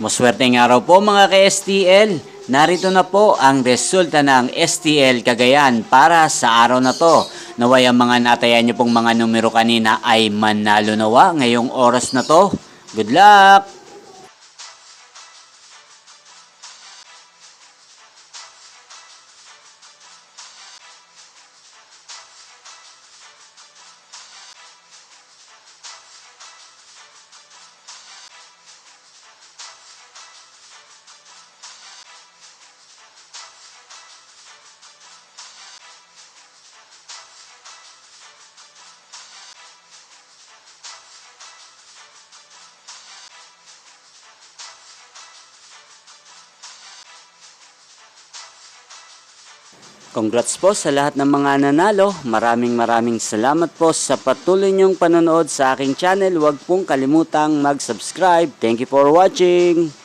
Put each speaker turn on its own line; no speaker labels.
Maswerteng araw po mga ka-STL. Narito na po ang resulta ng STL Cagayan para sa araw na to. Naway ang mga natayan niyo pong mga numero kanina ay manalo nawa ngayong oras na to. Good luck! Congrats po sa lahat ng mga nanalo. Maraming salamat po sa patuloy niyong panonood sa aking channel. Huwag pong kalimutang mag-subscribe. Thank you for watching.